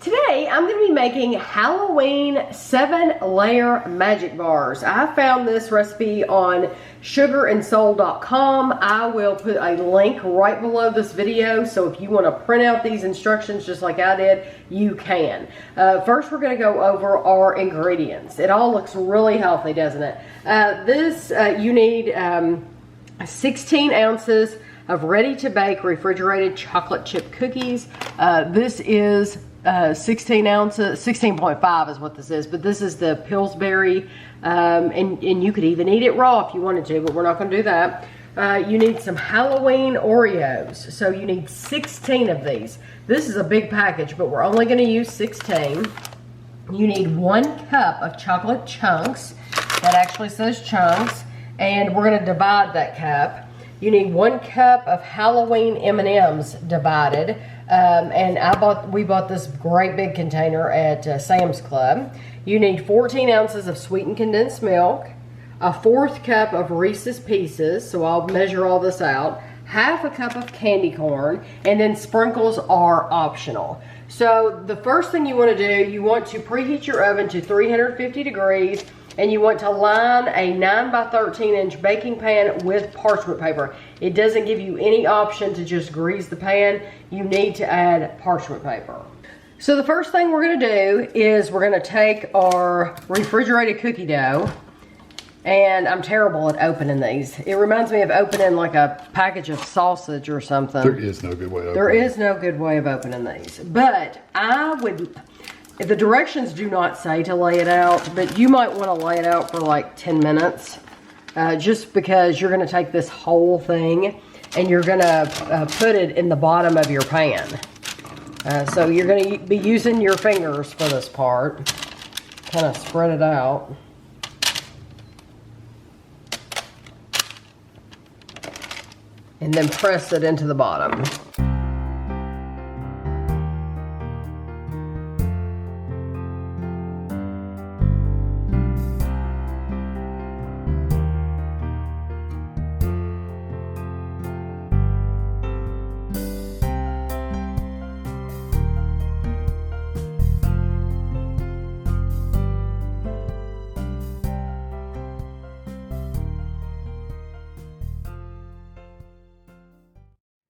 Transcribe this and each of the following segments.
Today, I'm going to be making Halloween 7-layer magic bars. I found this recipe on sugarandsoul.com. I will put a link right below this video, so if you want to print out these instructions just like I did, you can. First, we're going to go over our ingredients. It all looks really healthy, doesn't it? You need 16 ounces of ready-to-bake refrigerated chocolate chip cookies. This is 16 ounces, 16.5 is what this is, but this is the Pillsbury, and you could even eat it raw if you wanted to, but we're not going to do that. You need some Halloween Oreos, so you need 16 of these. This is a big package, but we're only going to use 16. You need 1 cup of chocolate chunks. That actually says chunks, and we're going to divide that cup. You need 1 cup of Halloween M&Ms divided. And we bought this great big container at Sam's Club. You need 14 ounces of sweetened condensed milk, a 1/4 cup of Reese's Pieces, so I'll measure all this out, 1/2 cup of candy corn, and then sprinkles are optional. So the first thing you want to do, you want to preheat your oven to 350 degrees, and you want to line a 9 by 13 inch baking pan with parchment paper. It doesn't give you any option to just grease the pan. You need to add parchment paper. So the first thing we're gonna do is we're gonna take our refrigerated cookie dough, and I'm terrible at opening these. It reminds me of opening like a package of sausage or something. There is no good way to open There is no good way of opening these. But the directions do not say to lay it out, but you might want to lay it out for like 10 minutes. Just because you're going to take this whole thing and you're going to put it in the bottom of your pan. So you're going to be using your fingers for this part. Kind of spread it out. And then press it into the bottom.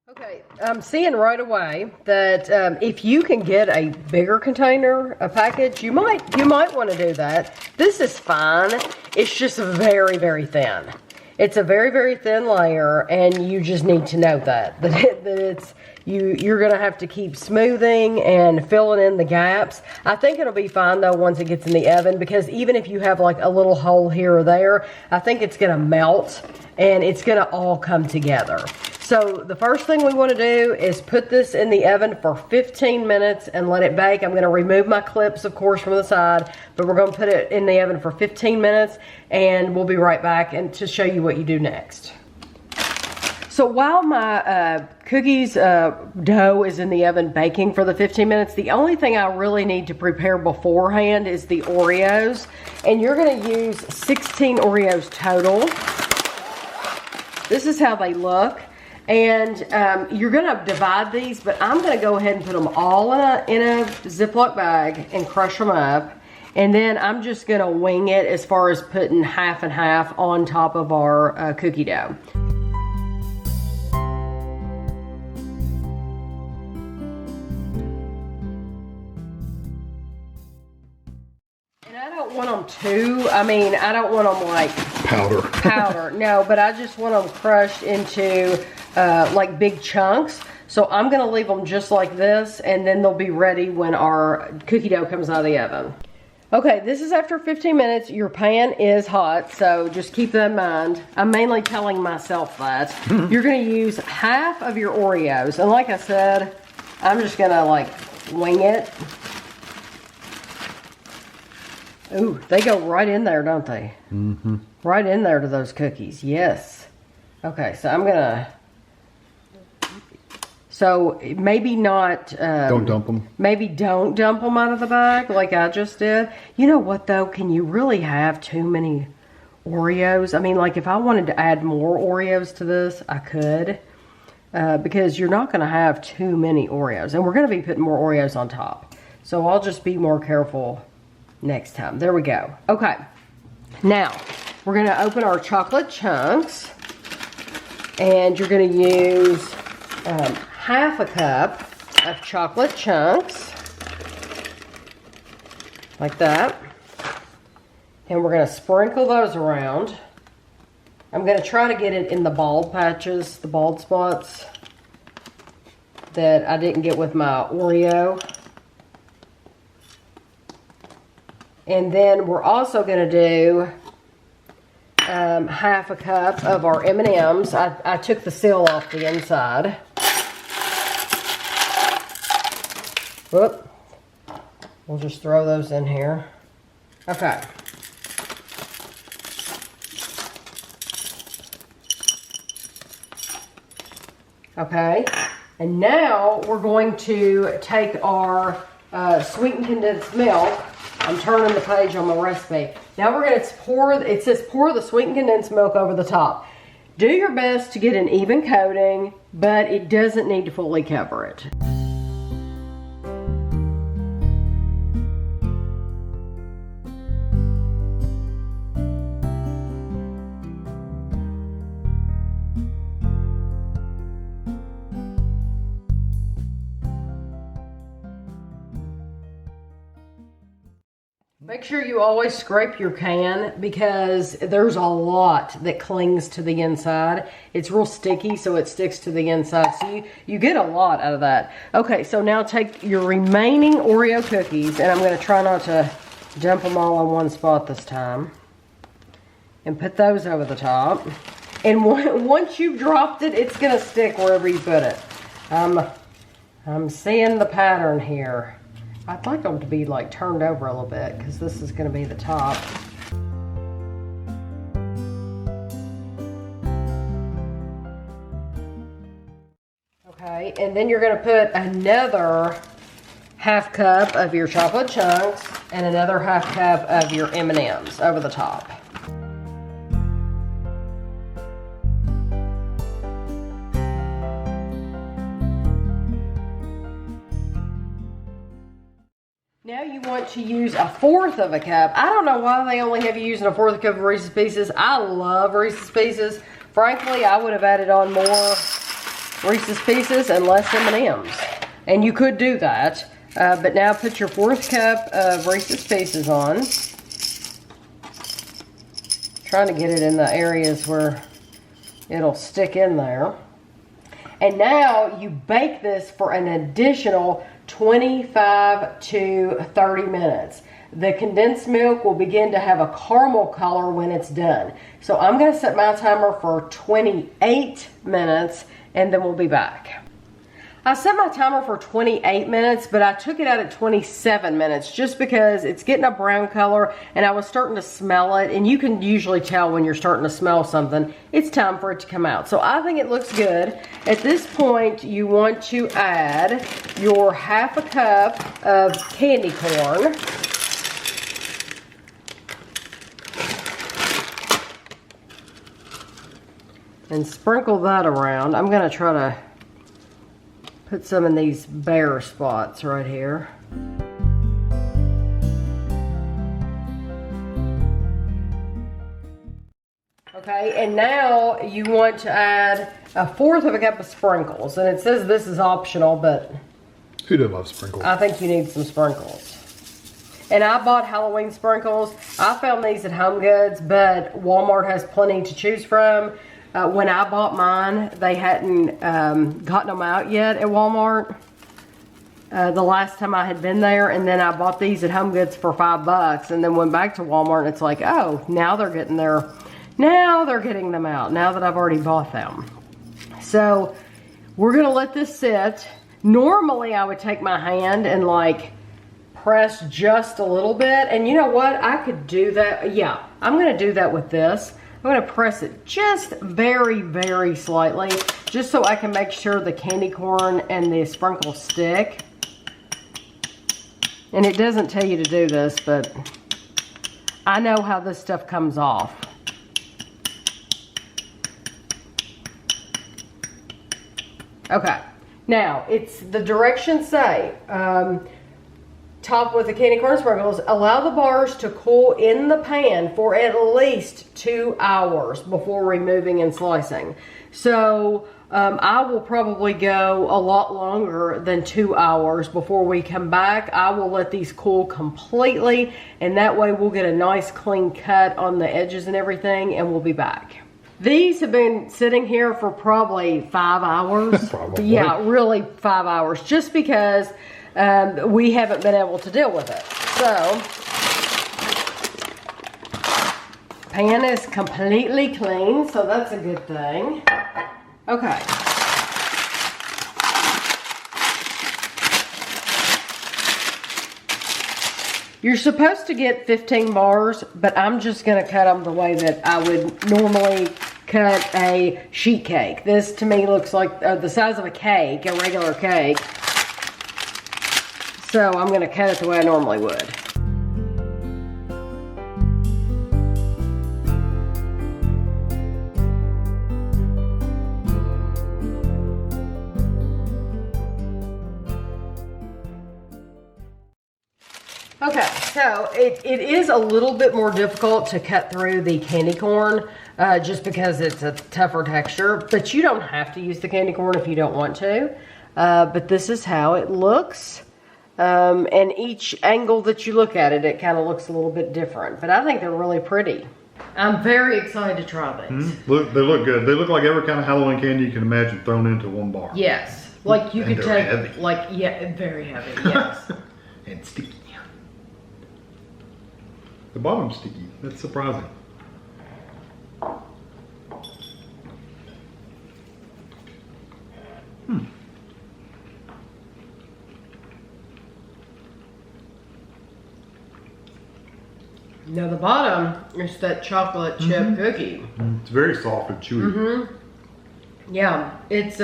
Okay, I'm seeing right away that if you can get a bigger container, a package, you might want to do that. This is fine. It's just very, very thin. It's a very, very thin layer, and you just need to know that you're gonna have to keep smoothing and filling in the gaps. I think it'll be fine though once it gets in the oven, because even if you have like a little hole here or there, I think it's gonna melt and it's gonna all come together. So the first thing we want to do is put this in the oven for 15 minutes and let it bake. I'm going to remove my clips, of course, from the side, but we're going to put it in the oven for 15 minutes, and we'll be right back and to show you what you do next. So while my cookies dough is in the oven baking for the 15 minutes, the only thing I really need to prepare beforehand is the Oreos, and you're going to use 16 Oreos total. This is how they look. And you're gonna divide these, but I'm gonna go ahead and put them all in a Ziploc bag and crush them up. And then I'm just gonna wing it as far as putting half and half on top of our cookie dough. And I don't want them too, I don't want them like powder. No, but I just want them crushed into like big chunks. So I'm gonna leave them just like this, and then they'll be ready when our cookie dough comes out of the oven. Okay, this is after 15 minutes. Your pan is hot, so just keep that in mind. I'm mainly telling myself that. You're gonna use half of your Oreos, and like I said, I'm just gonna like wing it. Ooh, they go right in there, don't they? Mm-hmm. Right in there to those cookies, yes. Okay, so I'm gonna... So maybe not... don't dump them. Maybe don't dump them out of the bag like I just did. You know what though? Can you really have too many Oreos? I mean, like if I wanted to add more Oreos to this, I could. Because you're not going to have too many Oreos. And we're going to be putting more Oreos on top. So I'll just be more careful next time. There we go. Okay, now we're gonna open our chocolate chunks, and you're gonna use half a cup of chocolate chunks, like that. And we're gonna sprinkle those around. I'm gonna try to get it in the bald patches, the bald spots that I didn't get with my Oreo. And then we're also gonna do half a cup of our M&Ms. I took the seal off the inside. Whoop. We'll just throw those in here. Okay. Okay. And now we're going to take our sweetened condensed milk. I'm turning the page on my recipe. Now we're going to pour, it says pour the sweetened condensed milk over the top. Do your best to get an even coating, but it doesn't need to fully cover it. Make sure you always scrape your can because there's a lot that clings to the inside. It's real sticky, so it sticks to the inside. So you get a lot out of that. Okay, so now take your remaining Oreo cookies, and I'm going to try not to dump them all on one spot this time. And put those over the top. And once you've dropped it, it's going to stick wherever you put it. I'm seeing the pattern here. I'd like them to be like turned over a little bit because this is going to be the top. Okay, and then you're going to put another half cup of your chocolate chunks and another half cup of your M&Ms over the top. Now you want to use 1/4 of a cup. I don't know why they only have you using 1/4 cup of Reese's Pieces. I love Reese's Pieces. Frankly, I would have added on more Reese's Pieces and less M&Ms. And you could do that. But now put your 1/4 cup of Reese's Pieces on. Trying to get it in the areas where it'll stick in there. And now you bake this for an additional 25 to 30 minutes. The condensed milk will begin to have a caramel color when it's done. So I'm going to set my timer for 28 minutes and then we'll be back. I set my timer for 28 minutes, but I took it out at 27 minutes just because it's getting a brown color and I was starting to smell it, and you can usually tell when you're starting to smell something, it's time for it to come out. So I think it looks good. At this point, you want to add your half a cup of candy corn. And sprinkle that around. I'm gonna try to put some in these bare spots right here. Okay, and now you want to add 1/4 of a cup of sprinkles. And it says this is optional, but who doesn't love sprinkles? I think you need some sprinkles. And I bought Halloween sprinkles. I found these at Home Goods, but Walmart has plenty to choose from. When I bought mine, they hadn't gotten them out yet at Walmart. The last time I had been there, and then I bought these at Home Goods for $5, and then went back to Walmart, and it's like, oh, now they're getting them out now that I've already bought them. So we're gonna let this sit. Normally I would take my hand and like press just a little bit, and you know what? I could do that. Yeah, I'm gonna do that with this. I'm going to press it just very, very slightly, just so I can make sure the candy corn and the sprinkles stick. And it doesn't tell you to do this, but I know how this stuff comes off. Okay, now it's the directions say top with the candy corn sprinkles. Allow the bars to cool in the pan for at least 2 hours before removing and slicing. So I will probably go a lot longer than 2 hours before we come back. I will let these cool completely, and that way we'll get a nice clean cut on the edges and everything, and we'll be back. These have been sitting here for probably 5 hours. Probably. Yeah, really 5 hours, just because we haven't been able to deal with it. So, pan is completely clean, so that's a good thing. Okay. You're supposed to get 15 bars, but I'm just going to cut them the way that I would normally cut a sheet cake. This to me looks like the size of a cake, a regular cake. So I'm going to cut it the way I normally would. Okay, so it is a little bit more difficult to cut through the candy corn just because it's a tougher texture, but you don't have to use the candy corn if you don't want to. But this is how it looks. And each angle that you look at it, it kind of looks a little bit different, but I think they're really pretty. I'm very excited to try these. They look good. They look like every kind of Halloween candy you can imagine thrown into one bar. Yes, like you And could they're take, heavy. like, yeah, very heavy, yes. And sticky. The bottom's sticky. That's surprising. Now the bottom is that chocolate chip cookie. It's very soft and chewy. Yeah, it's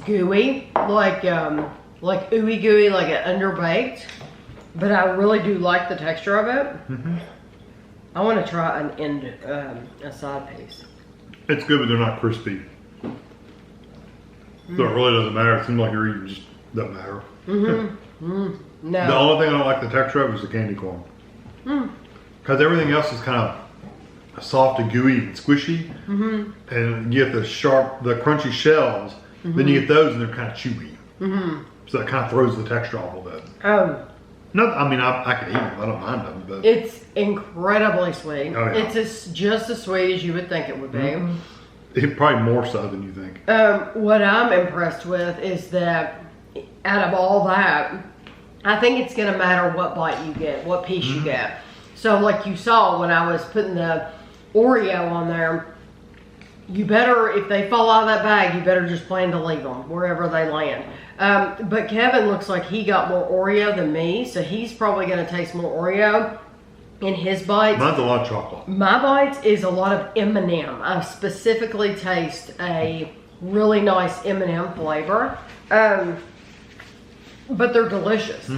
gooey, like ooey gooey, like it underbaked. But I really do like the texture of it. I want to try a side piece. It's good, but they're not crispy. So it really doesn't matter. It seems like you're eating, just doesn't matter. No. The only thing I don't like the texture of is the candy corn. Because everything else is kind of soft and gooey and squishy. And you get the crunchy shells. Then you get those and they're kind of chewy. So that kind of throws the texture off a little bit. No, I mean, I can eat them. I don't mind them. But It's incredibly sweet. Oh, yeah. It's just as sweet as you would think it would be. Probably more so than you think. What I'm impressed with is that out of all that, I think it's going to matter what bite you get, what piece you get. So like you saw when I was putting the Oreo on there, you better, if they fall out of that bag, you better just plan to leave them wherever they land. But Kevin looks like he got more Oreo than me, so he's probably going to taste more Oreo in his bites. Mine's a lot of chocolate. My bites is a lot of M&M. I specifically taste a really nice M&M flavor. But they're delicious.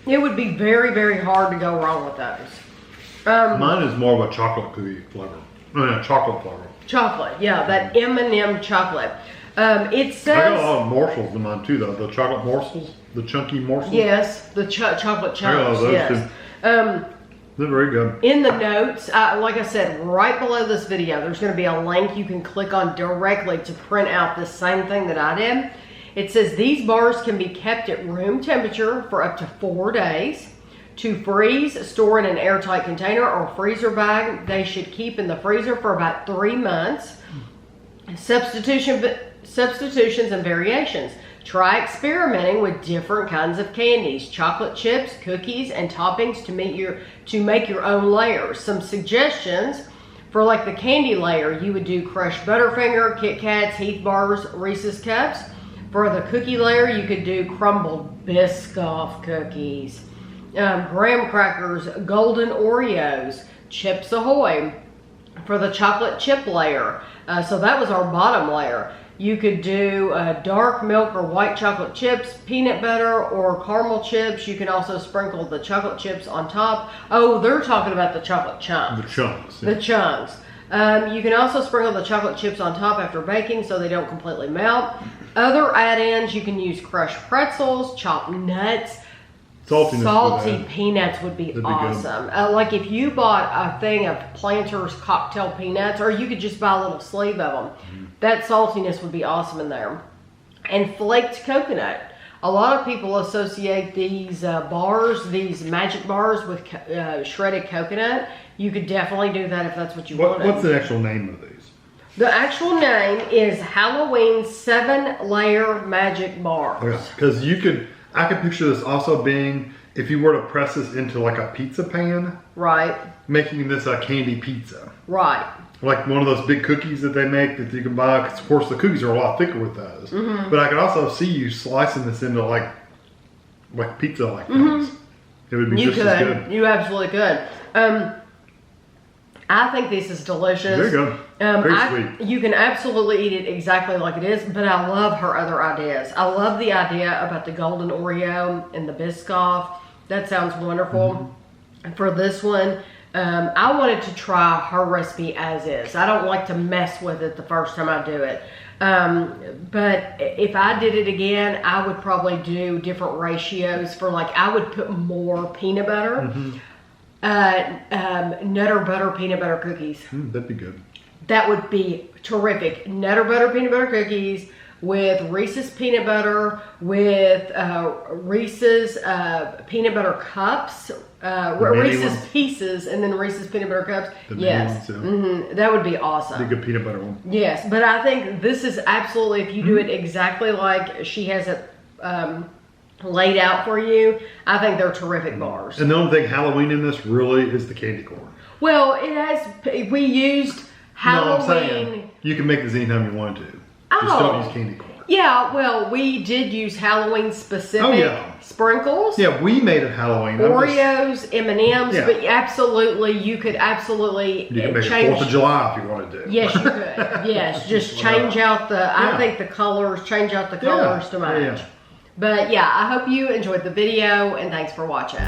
It would be very, very hard to go wrong with those. Mine is more of a chocolate cookie flavor. Chocolate flavor. Chocolate, yeah, that M&M chocolate. It says... I got a lot of morsels in mine too, though. The chocolate morsels, the chunky morsels. Yes, the chocolate chunks, those yes. They're very good. In the notes, like I said, right below this video, there's going to be a link you can click on directly to print out the same thing that I did. It says these bars can be kept at room temperature for up to 4 days. To freeze, store in an airtight container or freezer bag. They should keep in the freezer for about 3 months. Substitutions and variations. Try experimenting with different kinds of candies, chocolate chips, cookies, and toppings to make your own layers. Some suggestions for like the candy layer, you would do crushed Butterfinger, Kit Kats, Heath bars, Reese's cups. For the cookie layer, you could do crumbled Biscoff cookies, graham crackers, golden Oreos, Chips Ahoy. For the chocolate chip layer, so that was our bottom layer. You could do dark milk or white chocolate chips, peanut butter or caramel chips. You can also sprinkle the chocolate chips on top. Oh, they're talking about the chocolate chunks. The chunks. The chunks. You can also sprinkle the chocolate chips on top after baking so they don't completely melt. Other add-ins, you can use crushed pretzels, chopped nuts. Salty peanuts would be awesome. Like if you bought a thing of Planters cocktail peanuts, or you could just buy a little sleeve of them. That saltiness would be awesome in there. And flaked coconut. A lot of people associate these bars, these magic bars, with shredded coconut. You could definitely do that if that's what you want. What's the actual name of these? The actual name is Halloween 7-Layer Magic Bars. Because I could picture this also being, if you were to press this into like a pizza pan. Right. Making this a candy pizza. Right. Like one of those big cookies that they make that you can buy. Because of course the cookies are a lot thicker with those. But I could also see you slicing this into like pizza like things. It would be just as good. You absolutely could. I think this is delicious. There you go. Very sweet. You can absolutely eat it exactly like it is, but I love her other ideas. I love the idea about the golden Oreo and the Biscoff. That sounds wonderful. For this one, I wanted to try her recipe as is. I don't like to mess with it the first time I do it. But if I did it again, I would probably do different ratios for, like, I would put more peanut butter. Nutter butter peanut butter cookies. That'd be good. That would be terrific. Nutter butter peanut butter cookies with Reese's peanut butter, with Reese's peanut butter cups, Reese's Pieces, and then Reese's peanut butter cups. Yes, that would be awesome. The good peanut butter one. Yes, but I think this is absolutely, if you do it exactly like she has it laid out for you, I think they're terrific bars. And the only thing Halloween in this really is the candy corn. Well, it has, we used Halloween. No, I'm saying you can make this anytime you want to. Just don't use candy corn. Yeah, well, we did use Halloween specific sprinkles. Yeah, we made it Halloween. Oreos, M&Ms, but absolutely, you could absolutely You can make it 4th of July if you wanted to. Yes, you could. Yes, just change out the, I think the colors, change out the colors to match. But yeah, I hope you enjoyed the video, and thanks for watching.